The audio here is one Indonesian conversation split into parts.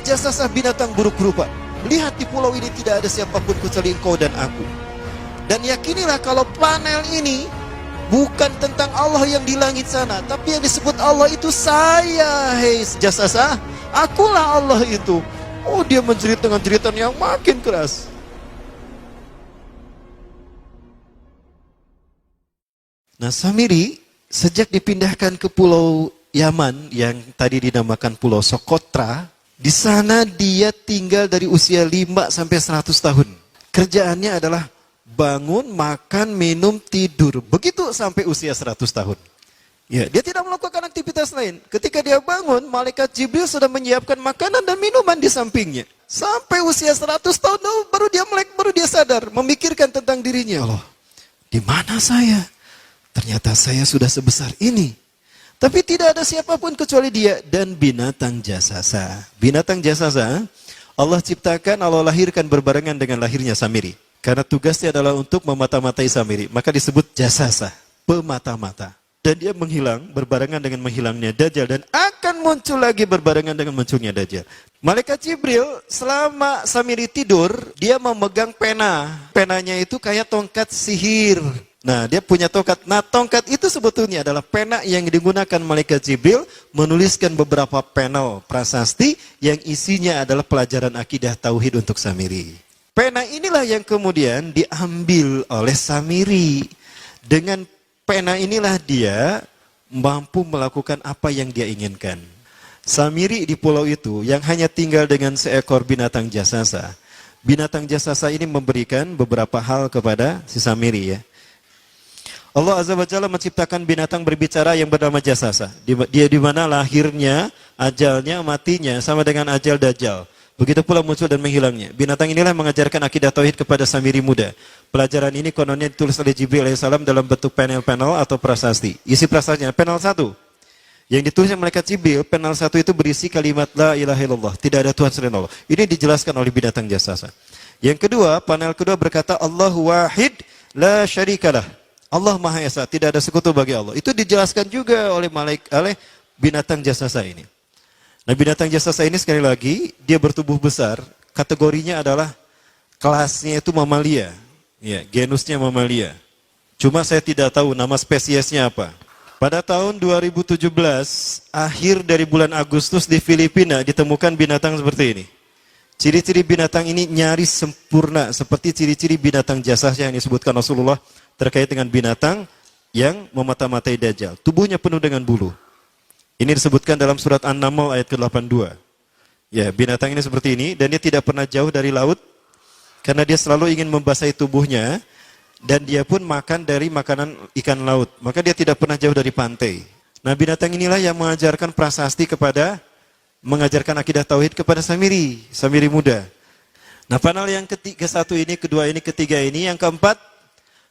jasasah binatang buruk rupa. Lihat di pulau ini tidak ada siapapun kecuali engkau dan aku. Dan yakinilah kalau panel ini bukan tentang Allah yang di langit sana, tapi yang disebut Allah itu saya. Hei jasasah, akulah Allah itu. Oh, dia menjerit dengan jeritan yang makin keras. Nah, Samiri sejak dipindahkan ke pulau Yaman yang tadi dinamakan Pulau Sokotra, di sana dia tinggal dari usia 5 sampai 100 tahun. Kerjaannya adalah bangun, makan, minum, tidur. Begitu sampai usia 100 tahun. Ya, dia tidak melakukan aktivitas lain. Ketika dia bangun, malaikat Jibril sudah menyiapkan makanan dan minuman di sampingnya. Sampai usia 100 tahun baru dia melek, baru dia sadar, memikirkan tentang dirinya. Allah, di mana saya? Ternyata saya sudah sebesar ini. Tapi tidak ada siapapun kecuali dia dan binatang jasasa. Binatang jasasa, Allah ciptakan, Allah lahirkan berbarengan dengan lahirnya Samiri. Karena tugasnya adalah untuk memata-matai Samiri. Maka disebut jasasa, pemata-mata. Dan dia menghilang berbarengan dengan menghilangnya Dajjal. Dan akan muncul lagi berbarengan dengan munculnya Dajjal. Malaikat Jibril selama Samiri tidur, dia memegang pena. Penanya itu kayak tongkat sihir. Nah, dia punya tongkat. Nah, tongkat itu sebetulnya adalah pena yang digunakan Malaikat Jibril menuliskan beberapa panel prasasti yang isinya adalah pelajaran akidah tauhid untuk Samiri. Pena inilah yang kemudian diambil oleh Samiri. Dengan pena inilah dia mampu melakukan apa yang dia inginkan. Samiri di pulau itu yang hanya tinggal dengan seekor binatang jasasa. Binatang jasasa ini memberikan beberapa hal kepada si Samiri ya. Allah Azza wa Jalla menciptakan binatang berbicara yang bernama jasasa. Dia di mana lahirnya, ajalnya, matinya sama dengan ajal Dajjal. Begitu pula muncul dan menghilangnya. Binatang inilah mengajarkan akidah tauhid kepada Samiri muda. Pelajaran ini kononnya ditulis oleh Jibril alaihissalam dalam bentuk panel-panel atau prasasti. Isi prasastinya panel 1. Yang ditulis oleh malaikat Jibril, panel 1 itu berisi kalimat la ilaha illallah, tidak ada Tuhan selain Allah. Ini dijelaskan oleh binatang jasasa. Yang kedua, panel kedua berkata Allahu wahid la syarikalah. Allah Maha Esa, tidak ada sekutu bagi Allah. Itu dijelaskan juga oleh binatang jasasa ini. Nah, binatang jasasa ini sekali lagi, dia bertubuh besar, kategorinya adalah kelasnya itu mamalia. Ya, genusnya mamalia. Cuma saya tidak tahu nama spesiesnya apa. Pada tahun 2017, akhir dari bulan Agustus di Filipina ditemukan binatang seperti ini. Ciri-ciri binatang ini nyaris sempurna seperti ciri-ciri binatang jasasa yang disebutkan Rasulullah terkait dengan binatang yang memata-matai Dajjal. Tubuhnya penuh dengan bulu. Ini disebutkan dalam surat An-Naml ayat ke-82. Ya, binatang ini seperti ini dan dia tidak pernah jauh dari laut karena dia selalu ingin membasahi tubuhnya dan dia pun makan dari makanan ikan laut. Maka dia tidak pernah jauh dari pantai. Nah, binatang inilah yang mengajarkan prasasti mengajarkan akidah tauhid kepada Samiri muda. Nah, panel yang ketiga, satu ini, kedua ini, ketiga ini, yang keempat,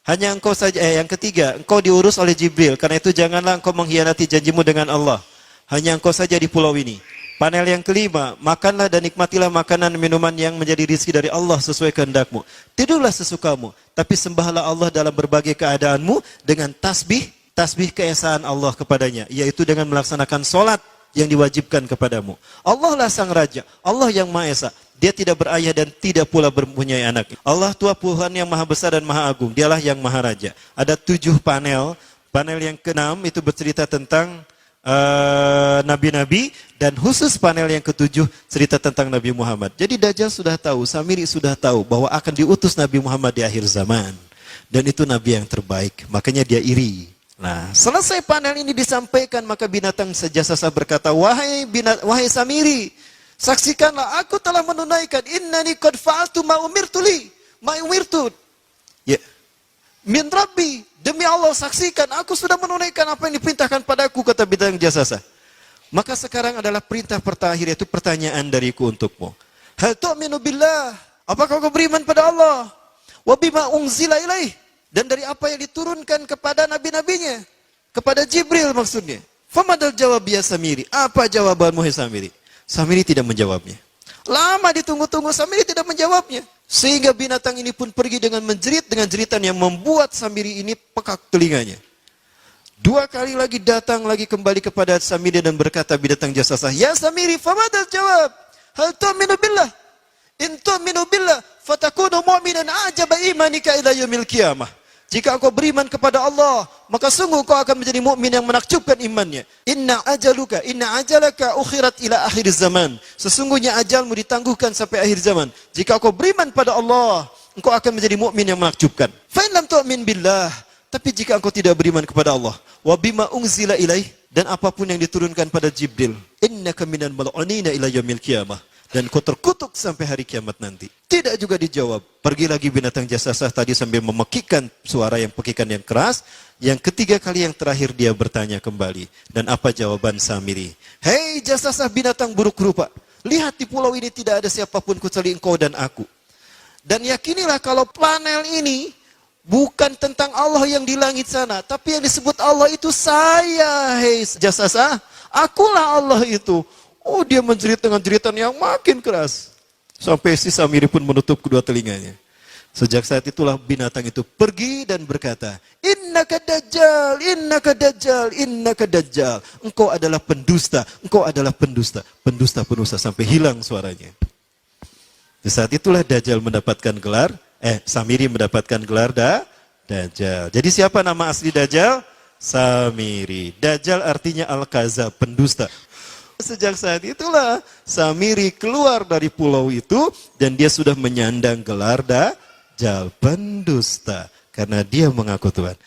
hanya engkau saja, yang ketiga, engkau diurus oleh Jibril. Karena itu janganlah engkau mengkhianati janjimu dengan Allah. Hanya engkau saja di pulau ini. Panel yang kelima, makanlah dan nikmatilah makanan dan minuman yang menjadi rizki dari Allah sesuai kehendakmu. Tidurlah sesukamu, tapi sembahlah Allah dalam berbagai keadaanmu dengan tasbih keesaan Allah kepadanya. Yaitu dengan melaksanakan sholat yang diwajibkan kepadamu. Allah lah sang raja, Allah yang Maha Esa. Dia tidak berayah dan tidak pula mempunyai anak. Allah Tuhan Tuhan yang maha besar dan maha agung. Dialah yang maha raja. Ada 7 panel. Panel yang ke-6 itu bercerita tentang nabi-nabi. Dan khusus panel yang ke-7 cerita tentang Nabi Muhammad. Jadi Dajjal sudah tahu, Samiri sudah tahu bahwa akan diutus Nabi Muhammad di akhir zaman. Dan itu nabi yang terbaik. Makanya dia iri. Nah, selesai panel ini disampaikan, maka binatang jasasa berkata, wahai Samiri, saksikanlah aku telah menunaikan innani qad fa'altu ma umirtu ya min rabbi, demi Allah saksikan aku sudah menunaikan apa yang diperintahkan padaku, kata binatang jasasa. Maka sekarang adalah perintah terakhir, yaitu pertanyaan dariku untukmu. Hal tu'minu billah, apakah kau beriman pada Allah? Wa bima unzila ilaih, dan dari apa yang diturunkan kepada nabi-nabinya, kepada Jibril maksudnya. Famadal jawab ya Samiri, apa jawabanmu hai Samiri? Samiri tidak menjawabnya. Lama ditunggu-tunggu, Samiri tidak menjawabnya. Sehingga binatang ini pun pergi dengan menjerit, dengan jeritan yang membuat Samiri ini pekak telinganya. 2 kali lagi datang lagi kembali kepada Samiri dan berkata binatang jasasa, ya Samiri, famadal jawab. hal tu'minu billah? In tu'minu billah fatakunu mu'minan ajaba imanika ila yaumil qiyamah. Jika engkau beriman kepada Allah, maka sungguh kau akan menjadi mukmin yang menakjubkan imannya. Inna ajalaka ukhirat ila akhir zaman. Sesungguhnya ajalmu ditangguhkan sampai akhir zaman. Jika kau beriman pada Allah, engkau akan menjadi mukmin yang menakjubkan. Fa in lam tu'min billah, tapi jika engkau tidak beriman kepada Allah, wa bima unzila ilaih, dan apapun yang diturunkan pada Jibril, innaka minal mal'unina ila yaumil qiyamah, dan kau terkutuk sampai hari kiamat nanti. Tidak juga dijawab. Pergi lagi binatang jasasah tadi sambil memekikkan suara yang pekikan yang keras. Yang ketiga kali yang terakhir dia bertanya kembali. Dan apa jawaban Samiri? Hei jasasah binatang buruk rupa, lihat di pulau ini tidak ada siapapun kecuali engkau dan aku. Dan yakinilah kalau panel ini bukan tentang Allah yang di langit sana, tapi yang disebut Allah itu saya. Hei jasasah, akulah Allah itu. Oh, dia menjerit dengan jeritan yang makin keras. Sampai si Samiri pun menutup kedua telinganya. Sejak saat itulah binatang itu pergi dan berkata, Innaka dajjal, innaka dajjal, innaka dajjal. Engkau adalah pendusta, engkau adalah pendusta. Pendusta sampai hilang suaranya. Di saat itulah Dajjal mendapatkan gelar, Samiri mendapatkan gelar Dajjal. Jadi siapa nama asli Dajjal? Samiri. Dajjal artinya Al-Kazab, pendusta. Sejak saat itulah Samiri keluar dari pulau itu dan dia sudah menyandang gelar Dajjal, pendusta, karena dia mengaku Tuhan.